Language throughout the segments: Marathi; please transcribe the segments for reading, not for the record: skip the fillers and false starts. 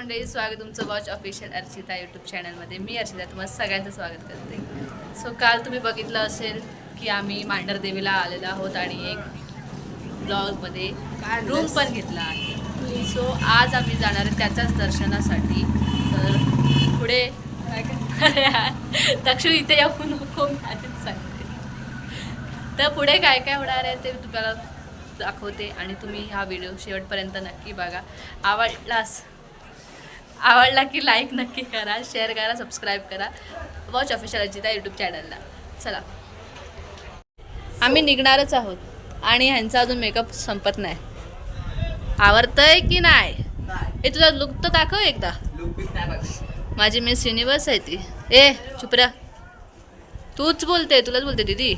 मंडळी, स्वागत तुमचं वॉच ऑफिशियल अर्चिता यूट्यूब चॅनलमध्ये. मी अर्चिता तुम्हाला सगळ्यांचं स्वागत करते. सो काल तुम्ही बघितलं असेल की आम्ही मांढरदेवीला आलेलो आहोत आणि एक ब्लॉगमध्ये रूम पण घेतला आहे. सो आज आम्ही जाणार आहे त्याच्याच दर्शनासाठी. तर पुढे तक्षू इथे येऊ नको आधीच सांगते. तर पुढे काय काय होणार आहे ते तुम्हाला दाखवते आणि तुम्ही हा व्हिडिओ शेवटपर्यंत नक्की बघा. आवडला की लाईक नक्की करा, शेअर करा, सबस्क्राईब करा वॉच ऑफिशियल अर्चिता यूट्यूब चॅनलला. चला, आम्ही निघणारच आहोत आणि ह्यांचा अजून मेकअप संपत नाही. आवडतंय की नाही हे तुझा लुक तर दाखव एकदा. माझी मिस युनिवर्स आहे ती. ए चुपरा, तूच बोलते, तुलाच बोलते दीदी.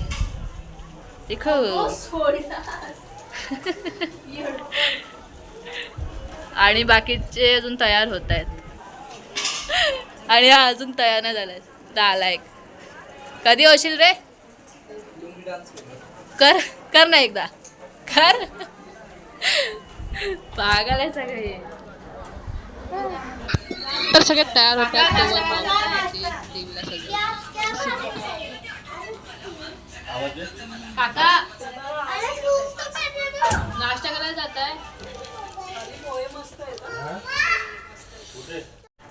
आणि बाकीचे अजून तयार होत आहेत आणि हा अजून तयार नाही झालाय. नालायक. कधी होशील रे? कर कर ना एकदा कर. पागल आहे सगळे. तर सगळे तयार होतात. काका नाश्ता करायला जात आहे.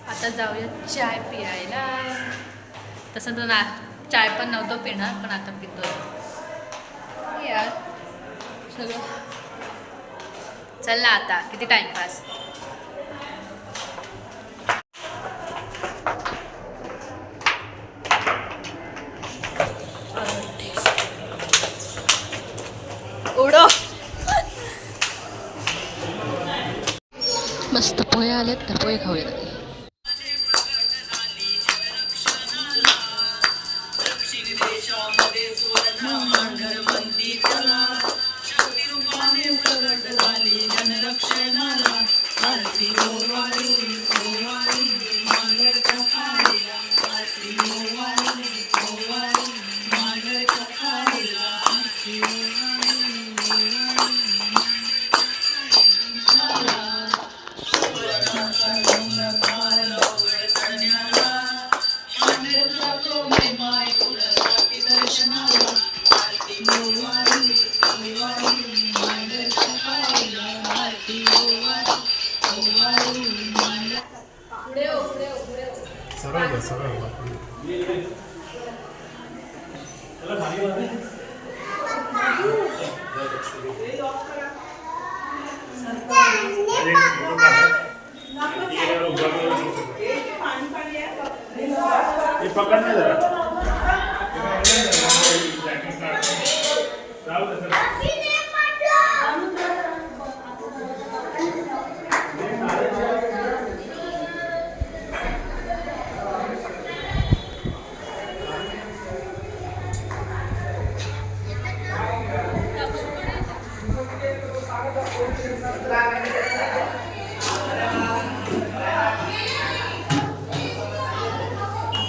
आता जाऊया चाय पियायला. तसं तर चाय पण नव्हतं पिणार, पण आता पितोय यार सगळं. चल ना, आता किती टाइमपास. उडो. मस्त पोहे आलेत तर पोहे खाऊयात. पकडणे जरा.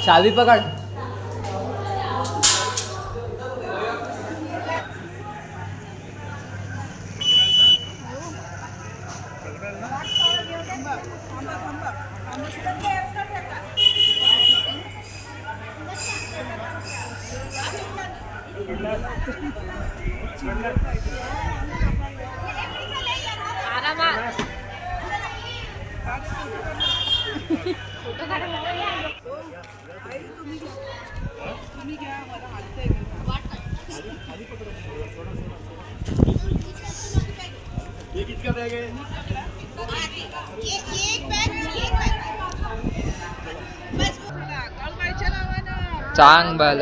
चावी पकड. चांगलं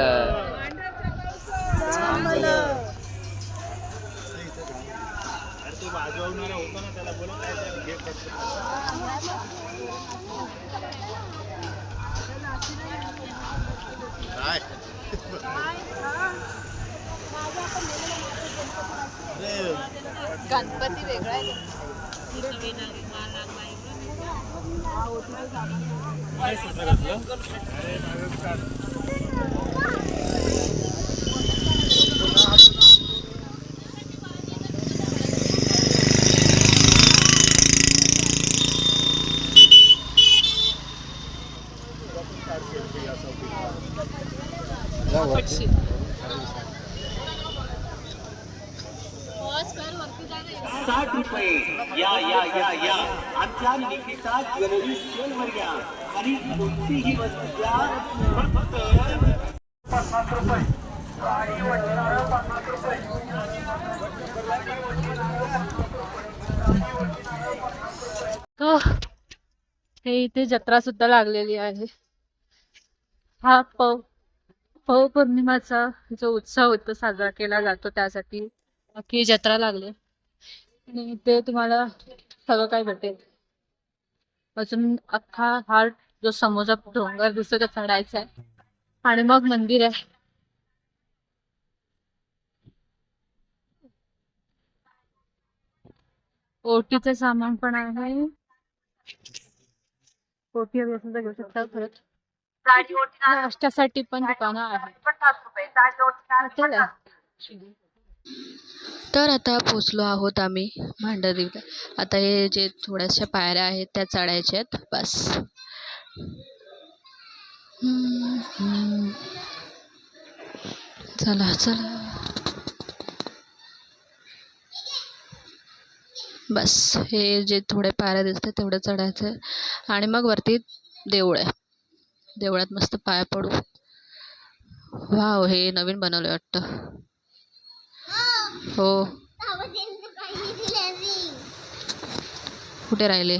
गणपती वेगळा आहे. ₹60 या या या या आमच्या निकिता ज्वेलरी सेलवर या आणि कोणतीही वस्तू घ्या फक्त ₹50. तो हे इथे जत्रा सुद्धा लागलेली आहे. हा पौर्णिमाचा जो उत्सव इथं साजरा केला जातो त्यासाठी अख्खी जत्रा लागली आणि इथे तुम्हाला सगळं काय भेटेल. अजून अख्खा हा जो समोरचा डोंगर दिसतो तो चढायचा आहे आणि मग मंदिर आहे. ओटीचं सामान पण आहे. ओटी हवी असेल तर घेऊ शकता. परत नाश्त्यासाठी पण दुकानं आहेत. हॉटेल आहे. तर आता पोचलो आहोत आम्ही भांडारदेवीला. आता हे जे थोड्याशा पायऱ्या आहेत त्या चढायच्या आहेत बस. चला चला बस. हे जे थोडे पायऱ्या दिसतात तेवढं चढायचं आहे आणि मग वरती देऊळ आहे. देवळात मस्त पाया पडू. वाव, हे नवीन बनवलं वाटतं. हो, कुठे राहिले.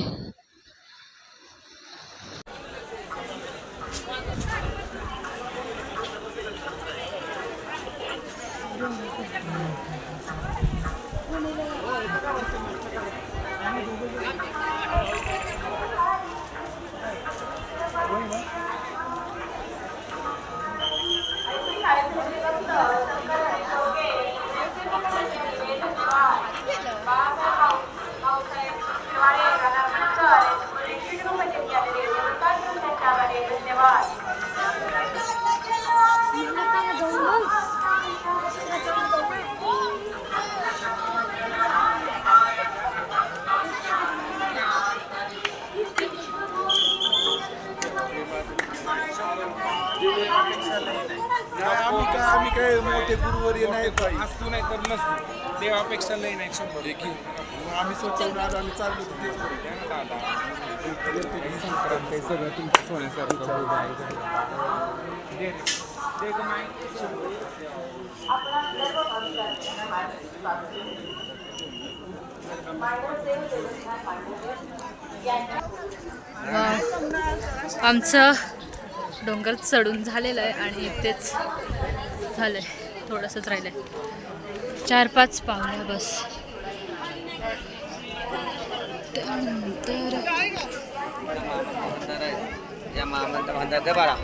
आम्ही काय मोठे गुरुवारी नाही असतो नाही तर नसतो. देवापेक्षा लई नाही 100 देखील. आम्ही स्वतःहून आलो आणि चाललो तेच ते सगळं तुमचं सोन्यासारखं आमचं डोंगर चढून झालेलं आहे आणि इथेच झालंय. थोडंसंच राहिलंय. 4-5 पावलं बस. त्यानंतर या मामांचा बांधा दे बाळा.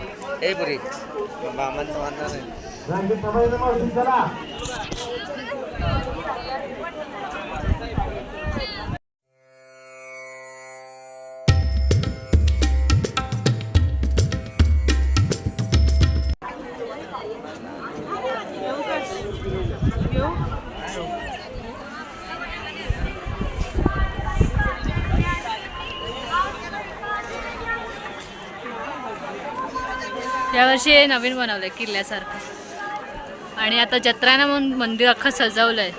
ए पुरी मामांचा बांधा नाही. यावर्षी हे नवीन बनवलंय किल्ल्यासारखं आणि आता जत्रानं म्हणून मंदिर अख्खं सजवलंय.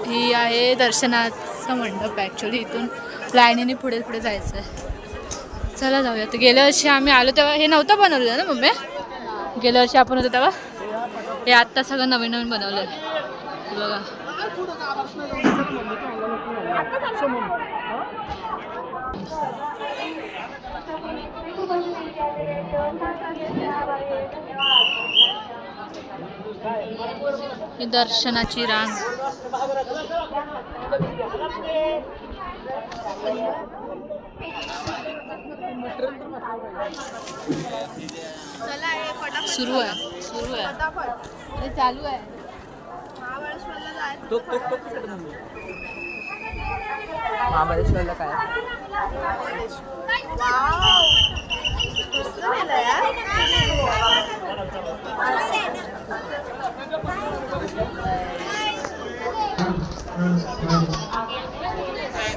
ही आहे दर्शनाचा मंडप. ॲक्च्युली इथून लाईनीने पुढे पुढे जायचं आहे. चला जाऊया. तर गेल्या वर्षी आम्ही आलो तेव्हा हे नव्हतं बनवलं ना मम्मी. गेल्या वर्षी आपण होतो तेव्हा. हे आत्ता सगळं नवीन नवीन बनवलं आहे बघा. ही दर्शनाची रांग. सुरू आहे हे चालू आहे. महाबळेश्वरला काय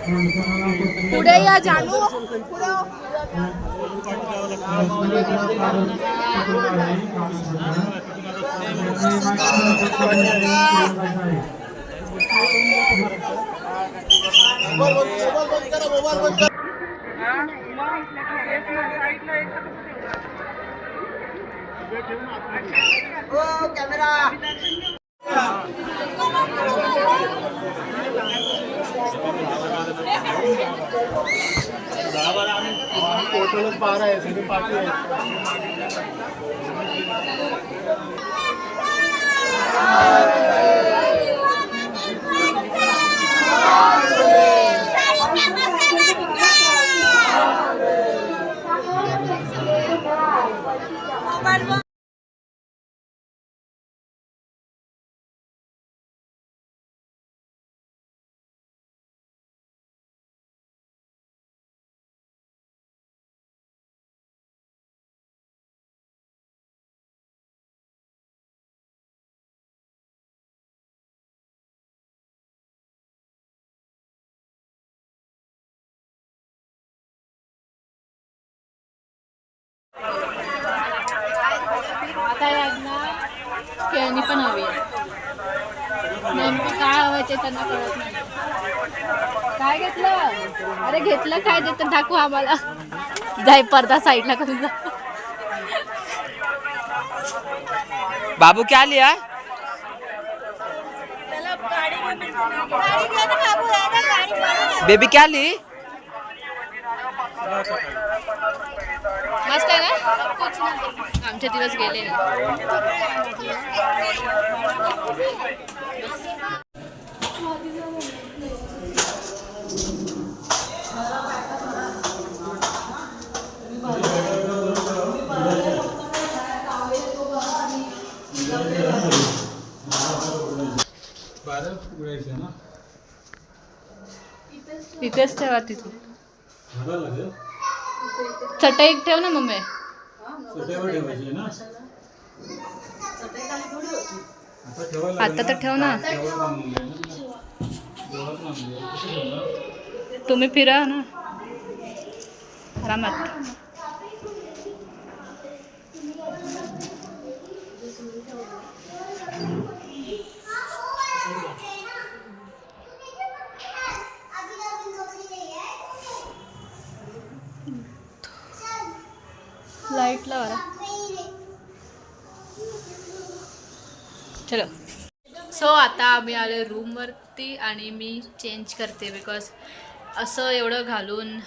पुढे या जानू. टोटलच 12 आहे सगळे पाठी आहेत. आता यांना खेळणी पण हवी आहे. नेमकं काय हवंय ते त्यांना कळत नाही. काय घेतलं? अरे घेतलं काय ते तर दाखव आम्हाला. जाय पडदा साईडला करून जा. बाबू क्या लिया? बेबी क्या ली? मस्त आहे ना. आमचे दिवस गेले. तिथेच ठेवा. तिथे चटई ठेव ना मम्मी. आता तर ठेव ना. तुम्ही फिरा ना आरामात. लाईट लावा. चलो. सो आता आम्ही आलो रूमवरती आणि मी चेंज करते बिकॉज असं एवढं घालून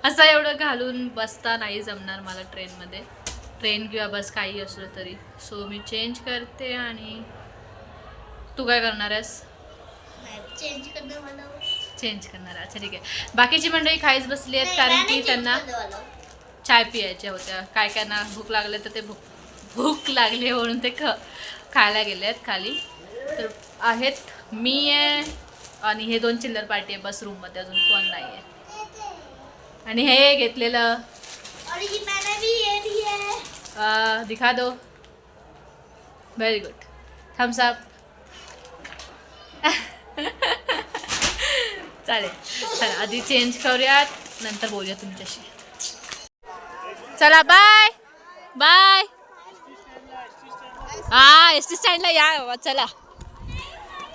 असं एवढं घालून बसता नाही जमणार मला ट्रेनमध्ये. ट्रेन किंवा बस काही असलं तरी. सो मी चेंज करते. आणि तू काय करणार आहेस? चेंज करणार. अच्छा ठीक आहे. बाकीची मंडळी खायच बसली आहेत कारण की त्यांना चाय पियायच्या होत्या. काय काय ना भूक लागले तर ते भूक लागली म्हणून ते खायला गेले आहेत खाली. तर आहेत मी आहे आणि हे 2 चिल्लर पार्टी आहे बस रूममध्ये. अजून कोण नाही आहे. आणि हे घेतलेलं दिखा दो. Very good. Thumbs up. चालेल. चला आधी चेंज करूयात नंतर बोलूया तुमच्याशी. चला बाय बाय. हा एस टी स्टँडला या बाबा. चला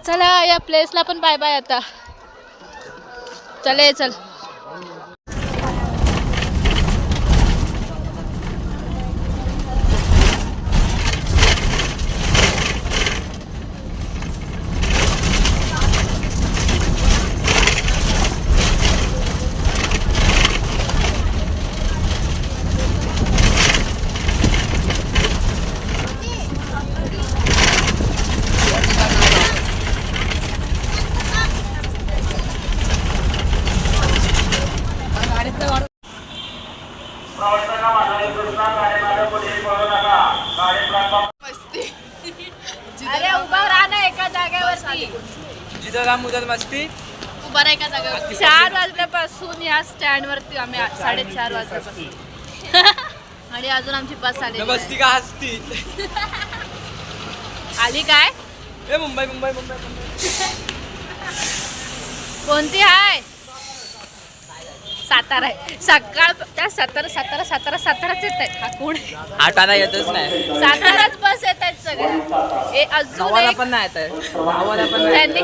चला या प्लेसला पण बाय बाय आता. चले चल. अरे उभा राहा ना एका जागेवरती. जिथं राम उधर मस्ती. उभा राहा एका जागेवर. 4 वाजल्यापासून या स्टँड वरती आम्ही 4:30 वाजल्यापासून आणि अजून आमची बस आली मस्ती का हसती. आली काय मुंबई मुंबई मुंबई मुंबई. कोणती आहे? सातारा आहे. सकाळ त्या साताराच येत आहेत. हा कोण आहे? आठाला येतच नाही. साताराच बस येत आहेत सगळे. अजून गावाला एक पण नाही येत आहे. गावाला पण नाही. त्यांनी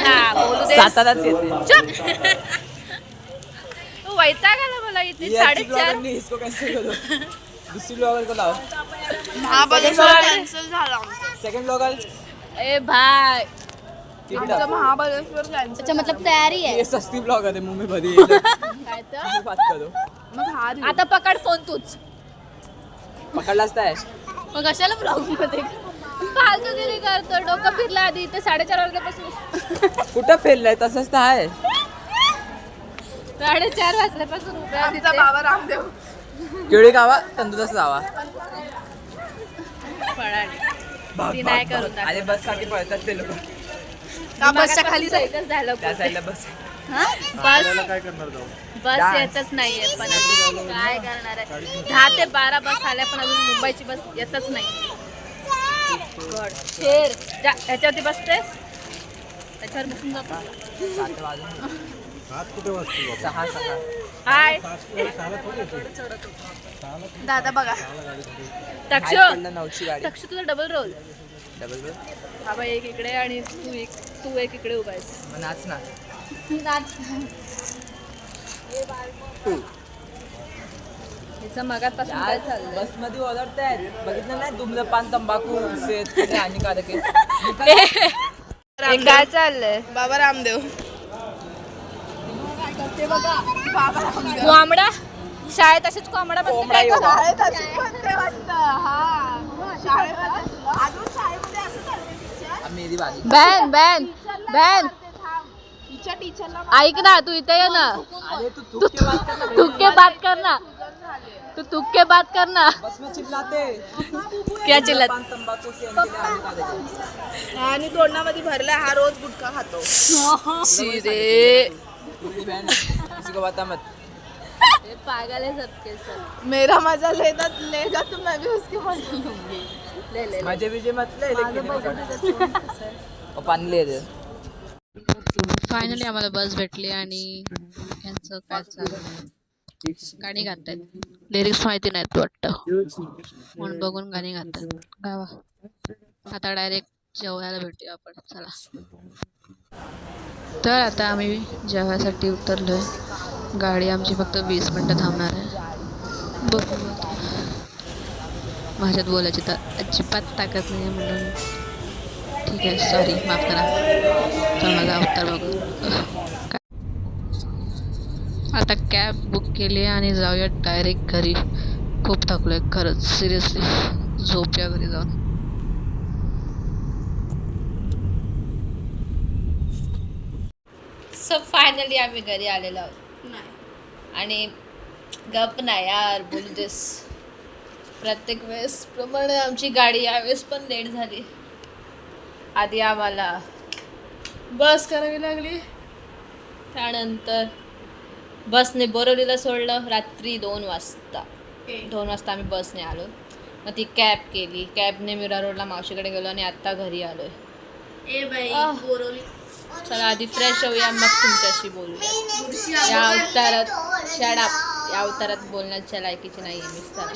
हा बोलू दे. साताराच येते. चुप. वैताग आला मला इथे 4:30. इसको कैसे करो. दुसरी ब्लॉगर को लाओ. महाबळेश्वर कॅन्सल झाला सेकंड ब्लॉगर ए भाई आमचं महाबळेश्वर कॅन्सल. अच्छा मतलब तयारी आहे. ये सस्ती ब्लॉगर है मुंबई भरी. काय तर बात करो. मग हा रे. आता पकड फोन तूच. पकडलाच काय. मग कशाला ब्लॉग मध्ये फालतूगिरी करतो. डोकं फिरलं आधी इथे 4:30 वाजल्यापासून. कुठं फेललाय तसंच तर आहे. 4:30 वाजल्यापासून उभे आहे आमचा तिथे. बाबा रामदेव. केळी गावा तंदुरस्त जावा. पळाली. ती नाही करून अरे बस साठी पळतात ते लोक. का बसच्या खाली जाईल. झालं त्या साईडला बस. बस काय करणार जाऊ? बस येतच नाहीये पण अजून काय करणार आहे. 10 ते 12 बस आल्या पण अजून मुंबईची बस येतच नाही. शेर ह्याच्यावरती बसतेस त्याच्यावर बसून जातो. 7 वाजून हात कुठे वाजतो बाबा? 6 6. हाय दादा बघा. तक्षु नऊची गाडी. तक्षु तुझा डबल रोल. डबल बस. हा बाई एक इकडे आणि तू एक इकडे उभा आहेस. मग नाच ना. हिचं मगापासून काय चाललंय. बस मध्ये ओरडतायत. बघितलं नाही धूम्रपान तंबाखू सेहत के लिए हानिकारक आहे. काय चाललंय. बाबा रामदेव. कोंबडा शाळेत असेच कोंबडा कोंबडा योगा. शाळेत अशीच म्हणते वाटतं. हा शाळेमध्ये अजून शाळेमध्ये असं चालतं टीचर. मेरी बारी. बॅन बॅन बॅन तिच्या टीचरला ऐक ना तू इथे ये ना. अरे तू थूक के बात कर ना. थूक के बात करना. तू थूक के बात करना. बस में चिल्लाते. क्या चिल्लत. धूम्रपान तंबाखू सेहत के लिए हानिकारक है. आणि तोंडामध्ये भरलाय. हा रोज गुटखा खातो. शिरे पूरी बहन किसी को बता मत. ये पागल है सबके सब. मेरा मजा लेगा तो मैं भी उसकी मजा लूंगी. ले ले मजे बिजे मत ले लेकिन और पानी ले दे. फायनली आम्हाला बस भेटली आणि यांचं काय चाललं. गाणी गातायत. लिरिक्स माहिती नाहीत वाटतं म्हणून बघून गाणी गातात. गावा. आता डायरेक्ट जेवायला भेटूया आपण. चला. तर आता आम्ही जेवायसाठी उतरलोय. गाडी आमची फक्त 20 मिनटं थांबणार आहे. बघू माझ्यात बोलायची तर अजिबात ताकद नाही म्हणून ठीक आहे. सॉरी माफ करा. तर माझा अवतार बघू. आता कॅब बुक केली आणि जाऊया डायरेक्ट घरी. खूप थकलोय खरंच सिरियसली. झोपूया घरी जाऊन. सो फायनली आम्ही घरी आलेलो आहोत. आणि गप नाही यार बोलू देस. प्रत्येक वेळेस प्रमाणे आमची गाडी यावेळेस पण लेट झाली. आधी आम्हाला बस करावी लागली. त्यानंतर बसने बोरिवलीला सोडलं रात्री 2 वाजता. 2 वाजता आम्ही बसने आलो. मग ती कॅब केली. कॅबने मीरा रोडला मावशीकडे गेलो आणि आत्ता घरी आलोय. ए बाई बोरवली. चला आधी फ्रेश होऊया मग तुमच्याशी बोलूया. या अवतारात शट अप. या अवतारात बोलण्याच्या लायकीची नाही आहे मी. चला